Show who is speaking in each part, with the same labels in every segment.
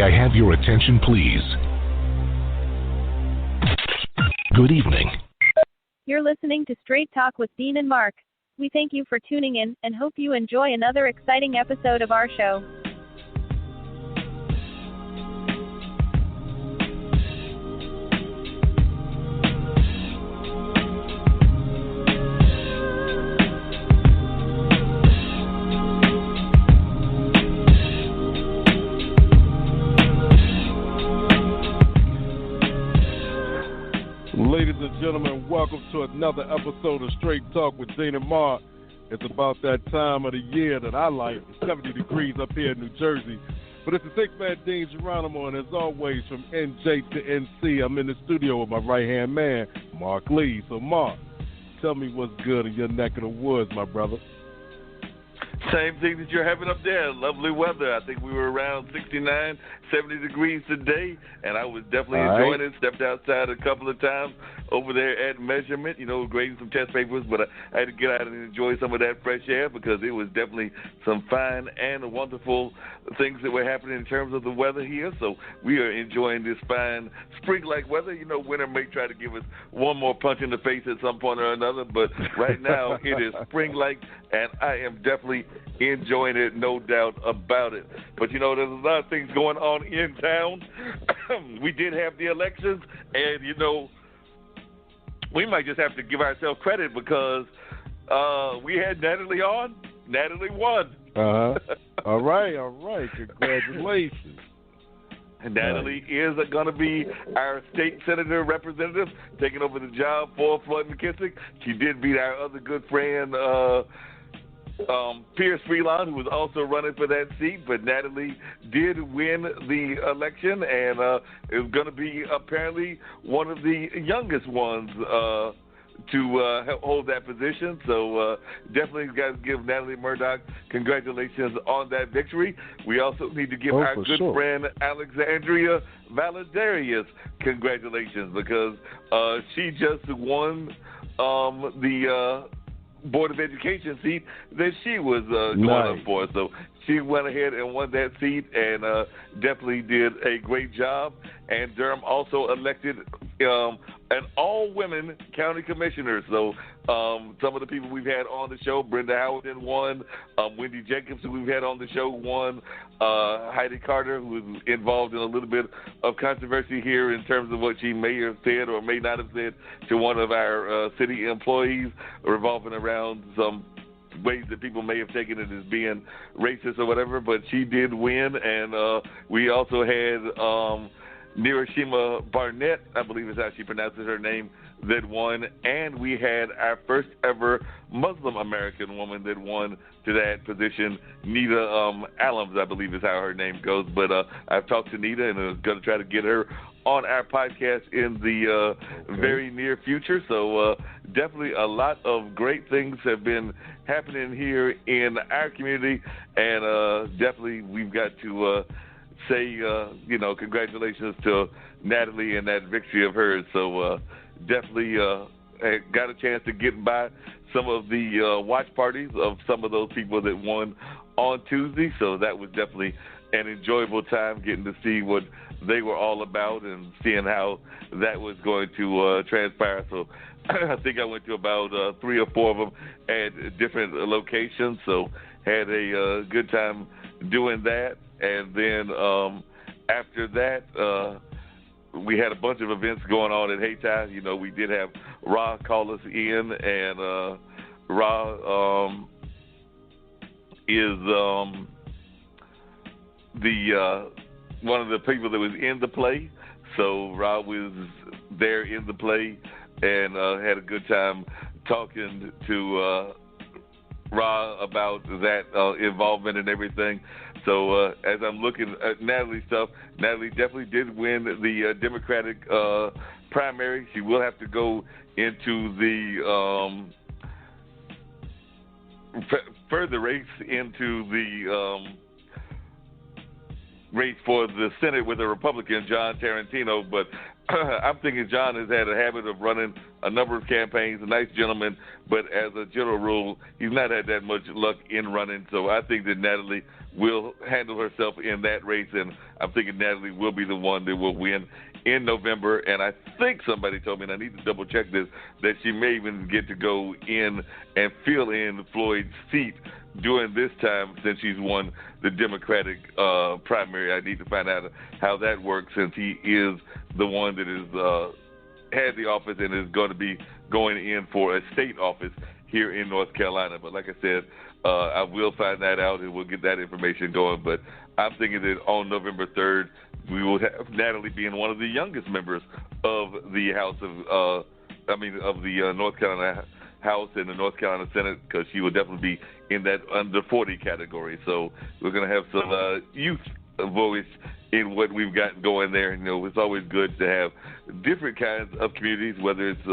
Speaker 1: May I have your attention, please? Good evening.
Speaker 2: You're listening to Straight Talk with Dean and Mark. We thank you for tuning in and hope you enjoy another exciting episode of our show.
Speaker 3: Ladies and gentlemen, welcome to another episode of Straight Talk with Dean and Mark. It's about that time of the year that I like. It's 70 degrees up here in New Jersey. But it's the six-man Dean Geronimo, and as always, from NJ to NC, I'm in the studio with my right-hand man, Mark Lee. So, Mark, tell me what's good in your neck of the woods, my brother.
Speaker 4: Same thing that you're having up there. Lovely weather. I think we were around 69, 70 degrees today, and I was definitely enjoying it. Stepped outside a couple of times over there at Measurement, grading some test papers, but I had to get out and enjoy some of that fresh air because it was definitely some fine and wonderful things that were happening in terms of the weather here. So we are enjoying this fine spring-like weather. Winter may try to give us one more punch in the face at some point or another, but right now it is spring-like, and I am definitely enjoying it, no doubt about it. But, there's a lot of things going on in town. We did have the elections, and, we might just have to give ourselves credit because we had Natalie on. Natalie won.
Speaker 3: All right. Congratulations.
Speaker 4: And Natalie is going to be our state senator representative, taking over the job for Floyd McKissick. She did beat our other good friend, Pierce Freelon, who was also running for that seat, but Natalie did win the election and is going to be apparently one of the youngest ones to hold that position. So definitely got to give Natalie Murdoch congratulations on that victory. We also need to give our good friend Alexandria Valadarius congratulations because she just won the Board of Education seat that she was going up for. So she went ahead and won that seat and definitely did a great job. And Durham also elected an all-women county commissioner. So some of the people we've had on the show, Brenda Howard won, Wendy Jacobs, who we've had on the show, won, Heidi Carter, who was involved in a little bit of controversy here in terms of what she may have said or may not have said to one of our city employees revolving around some ways that people may have taken it as being racist or whatever, but she did win. And we also had Nirashima Barnett, I believe is how she pronounces her name, that won. And we had our first ever Muslim American woman that won to that position, Nita Allams, I believe is how her name goes. But I've talked to Nita and I'm going to try to get her on our podcast in the very near future. So definitely a lot of great things have been happening here in our community, and definitely we've got to say, congratulations to Natalie and that victory of hers. So definitely got a chance to get by some of the watch parties of some of those people that won on Tuesday. So that was definitely an enjoyable time getting to see what they were all about and seeing how that was going to transpire. So I think I went to about 3 or 4 of them at different locations. So had a good time doing that. And then after that, we had a bunch of events going on at Hayti. We did have Ra call us in, and Ra is the one of the people that was in the play. So Ra was there in the play and had a good time talking to Ra about that involvement and everything. So as I'm looking at Natalie's stuff, Natalie definitely did win the Democratic primary. She will have to go into the further race into the race for the Senate with a Republican, John Tarantino. But I'm thinking John has had a habit of running a number of campaigns, a nice gentleman, but as a general rule, he's not had that much luck in running. So I think that Natalie will handle herself in that race, and I'm thinking Natalie will be the one that will win in November. And I think somebody told me, and I need to double check this, that she may even get to go in and fill in Floyd's seat during this time since she's won the Democratic primary. I need to find out how that works since he is the one that is had the office and is going to be going in for a state office here in North Carolina. But like I said, I will find that out and we'll get that information going. But I'm thinking that on November 3rd, we will have Natalie being one of the youngest members of the House of, of the North Carolina House and the North Carolina Senate, because she will definitely be in that under 40 category. So we're going to have some youth voice in what we've got going there. You know, it's always good to have different kinds of communities, whether it's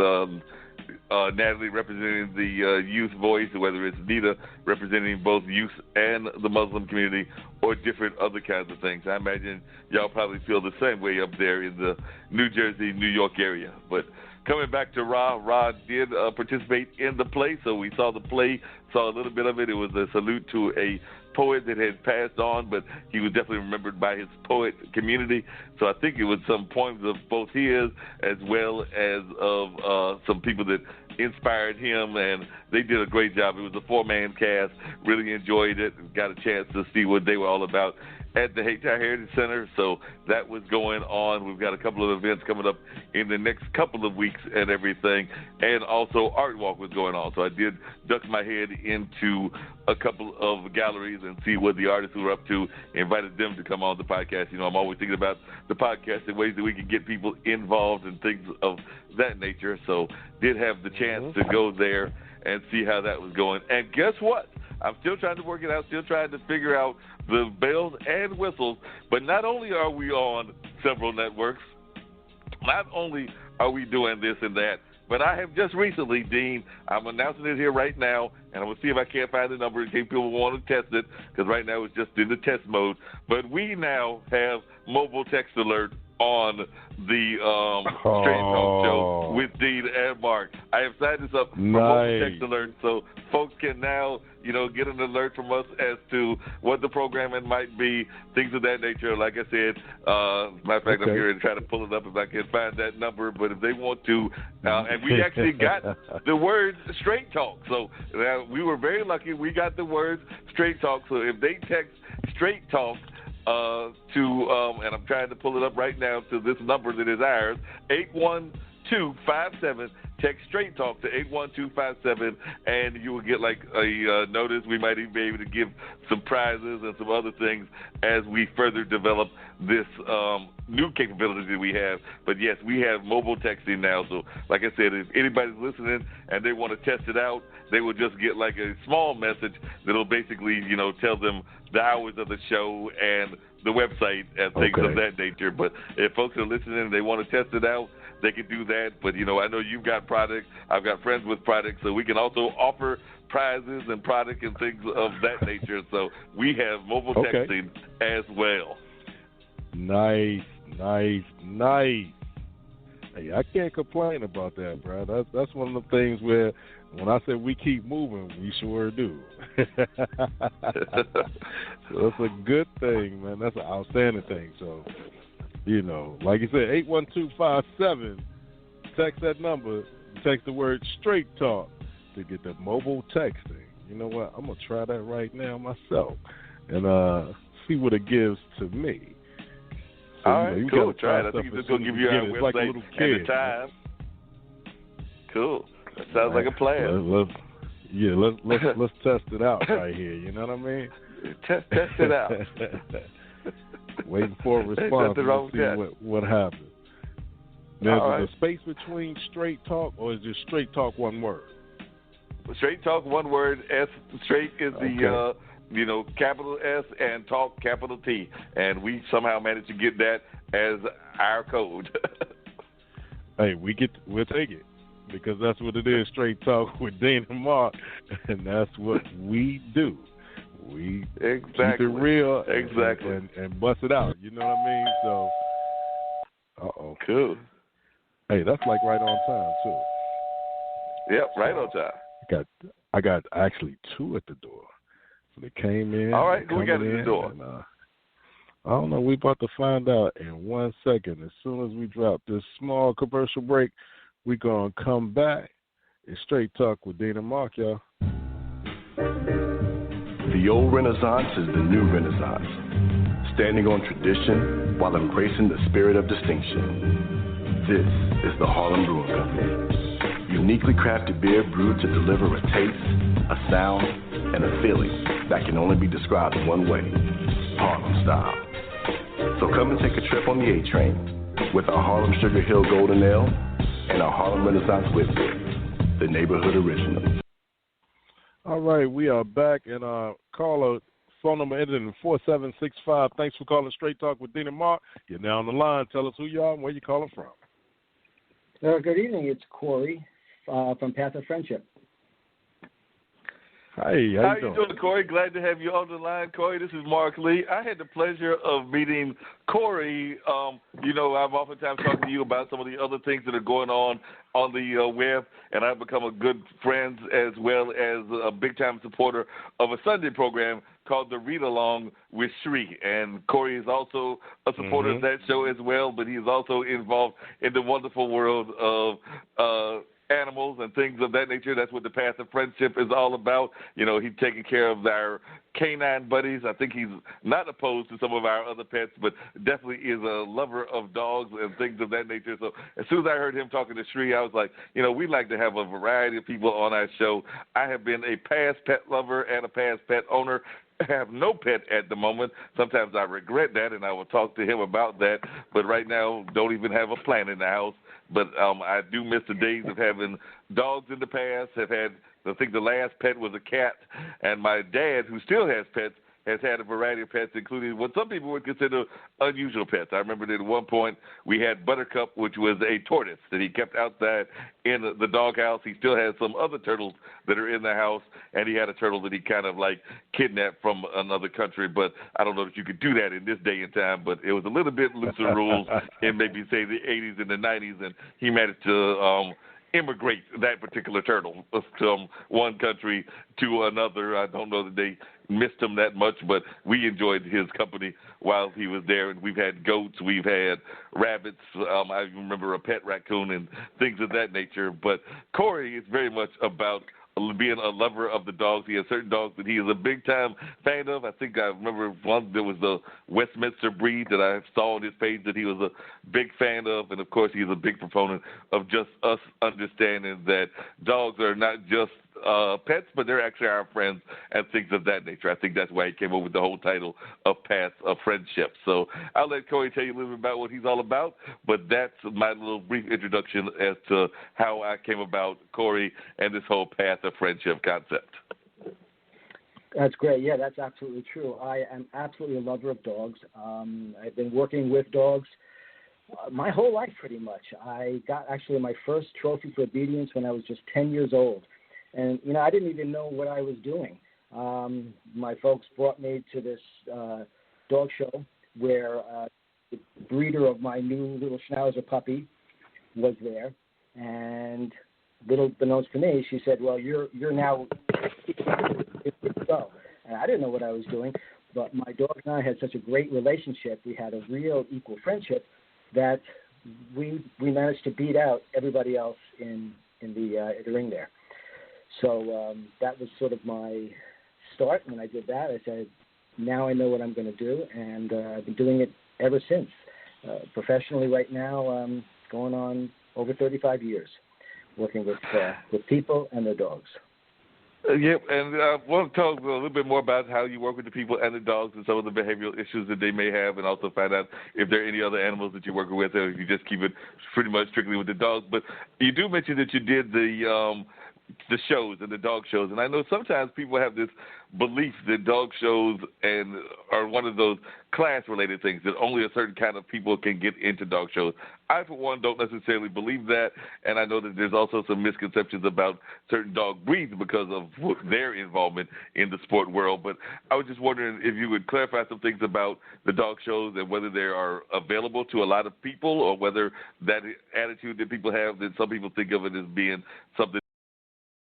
Speaker 4: Natalie representing the youth voice, or whether it's Nita representing both youth and the Muslim community, or different other kinds of things. I imagine y'all probably feel the same way up there in the New Jersey, New York area. But coming back to Ra did participate in the play, so we saw the play, saw a little bit of it. It was a salute to a poet that had passed on, but he was definitely remembered by his poet community. So I think it was some poems of both his as well as of some people that inspired him, and they did a great job. It was a 4-man cast. Really enjoyed it. Got a chance to see what they were all about at the Hayti Heritage Center. So that was going on. We've got a couple of events coming up in the next couple of weeks and everything. And also Art Walk was going on. So I did duck my head into a couple of galleries and see what the artists were up to, invited them to come on the podcast. You know, I'm always thinking about the podcast and ways that we can get people involved and things of that nature. So did have the chance to go there and see how that was going. And guess what? I'm still trying to work it out, still trying to figure out the bells and whistles. But not only are we on several networks, not only are we doing this and that, but I have just recently, Dean, I'm announcing it here right now, and I'm going to see if I can't find the number in case people want to test it, because right now it's just in the test mode. But we now have mobile text alert on the Straight Talk Show with Dean and Mark. I have signed this up for mobile text alert, so folks can now, you know, get an alert from us as to what the programming might be, things of that nature. Like I said, matter of fact, I'm here to try to pull it up if I can find that number. But if they want to, and we actually got the word Straight Talk. So we were very lucky. We got the words Straight Talk. So if they text Straight Talk and I'm trying to pull it up right now to this number that is ours, 81257. Text Straight Talk to 81257, and you will get like a notice. We might even be able to give some prizes and some other things as we further develop this new capability that we have. But yes, we have mobile texting now. So like I said, if anybody's listening and they want to test it out, they will just get like a small message that'll basically, you know, tell them the hours of the show and the website and things of that nature. But if folks are listening and they want to test it out, they can do that. But, you know, I know you've got products. I've got friends with products, so we can also offer prizes and products and things of that nature. So we have mobile texting as well.
Speaker 3: Nice. Hey, I can't complain about that, bro. That's one of the things where when I say we keep moving, we sure do. So that's a good thing, man. That's an outstanding thing. So, you know, like you said, 81257, text that number, text the word Straight Talk to get the mobile texting. You know what? I'm going to try that right now myself and see what it gives to me. So,
Speaker 4: all right, cool. Try it. I think it's going to give you our website like and the time. Cool. That sounds like a plan.
Speaker 3: Let's test it out right here. You know what I mean?
Speaker 4: Test it out.
Speaker 3: Waiting for a response to see what happens. Now, is there a space between Straight Talk, or is just Straight Talk one word?
Speaker 4: Straight Talk one word. Straight is the capital S and Talk capital T, and we somehow managed to get that as our code.
Speaker 3: Hey, we'll take it, because that's what it is. Straight Talk with Dean and Mark, and that's what we do. We keep it real and bust it out. You know what I mean? So,
Speaker 4: cool.
Speaker 3: Hey, that's like right on time, too.
Speaker 4: Yep, right on time.
Speaker 3: I got actually two at the door. So they came in.
Speaker 4: All right, who we got at the door?
Speaker 3: And, I don't know. We about to find out in 1 second. As soon as we drop this small commercial break, we gonna come back. It's Straight Talk with Dean and Mark, y'all.
Speaker 5: The old Renaissance is the new Renaissance, standing on tradition while embracing the spirit of distinction. This is the Harlem Brewing Company. Uniquely crafted beer brewed to deliver a taste, a sound, and a feeling that can only be described in one way, Harlem style. So come and take a trip on the A train with our Harlem Sugar Hill Golden Ale and our Harlem Renaissance Whip Beer, the neighborhood original.
Speaker 3: All right, we are back, and caller phone number ended in 4765. Thanks for calling Straight Talk with Dean and Mark. You're now on the line. Tell us who you are and where you're calling from.
Speaker 6: Good evening. It's Corey from Path of Friendship.
Speaker 3: Hey,
Speaker 4: how you doing, Corey? Glad to have you on the line, Corey. This is Mark Lee. I had the pleasure of meeting Corey. I'm oftentimes talking to you about some of the other things that are going on the web, and I've become a good friend as well as a big-time supporter of a Sunday program called The Read Along with Sri. And Corey is also a supporter of that show as well, but he is also involved in the wonderful world of animals and things of that nature. That's what the Path of Friendship is all about. You know, he's taking care of our canine buddies. I think he's not opposed to some of our other pets, but definitely is a lover of dogs and things of that nature. So as soon as I heard him talking to Sri, I was like, we'd like to have a variety of people on our show. I have been a past pet lover and a past pet owner. I have no pet at the moment. Sometimes I regret that, and I will talk to him about that. But right now, don't even have a plant in the house. But I do miss the days of having dogs in the past. I think the last pet was a cat. And my dad, who still has pets, has had a variety of pets, including what some people would consider unusual pets. I remember that at one point we had Buttercup, which was a tortoise that he kept outside in the doghouse. He still has some other turtles that are in the house, and he had a turtle that he kind of like kidnapped from another country. But I don't know if you could do that in this day and time, but it was a little bit looser rules in maybe, say, the 80s and the 90s, and he managed to immigrate that particular turtle from one country to another. I don't know that they missed him that much, but we enjoyed his company while he was there. And we've had goats, we've had rabbits. I remember a pet raccoon and things of that nature. But Corey is very much about being a lover of the dogs. He has certain dogs that he is a big-time fan of. I think I remember one that was the Westminster breed that I saw on his page that he was a big fan of. And, of course, he's a big proponent of just us understanding that dogs are not just pets, but they're actually our friends and things of that nature. I think that's why he came up with the whole title of Path of Friendship. So I'll let Corey tell you a little bit about what he's all about, but that's my little brief introduction as to how I came about Corey and this whole Path of Friendship concept.
Speaker 6: That's great. Yeah, that's absolutely true. I am absolutely a lover of dogs. I've been working with dogs my whole life pretty much. I got actually my first trophy for obedience when I was just 10 years old. And, I didn't even know what I was doing. My folks brought me to this dog show where the breeder of my new little Schnauzer puppy was there. And little beknownst to me, she said, well, you're now go. And I didn't know what I was doing, but my dog and I had such a great relationship. We had a real equal friendship that we managed to beat out everybody else in the ring there. So that was sort of my start. When I did that, I said, now I know what I'm going to do, and I've been doing it ever since. Professionally right now, going on over 35 years, working with people and their dogs.
Speaker 4: Yep, and I want to talk a little bit more about how you work with the people and the dogs and some of the behavioral issues that they may have, and also find out if there are any other animals that you're working with, or if you just keep it pretty much strictly with the dogs. But you do mention that you did the shows and the dog shows, and I know sometimes people have this belief that dog shows and are one of those class-related things, that only a certain kind of people can get into dog shows. I, for one, don't necessarily believe that, and I know that there's also some misconceptions about certain dog breeds because of their involvement in the sport world. But I was just wondering if you would clarify some things about the dog shows and whether they are available to a lot of people, or whether that attitude that people have, that some people think of it as being something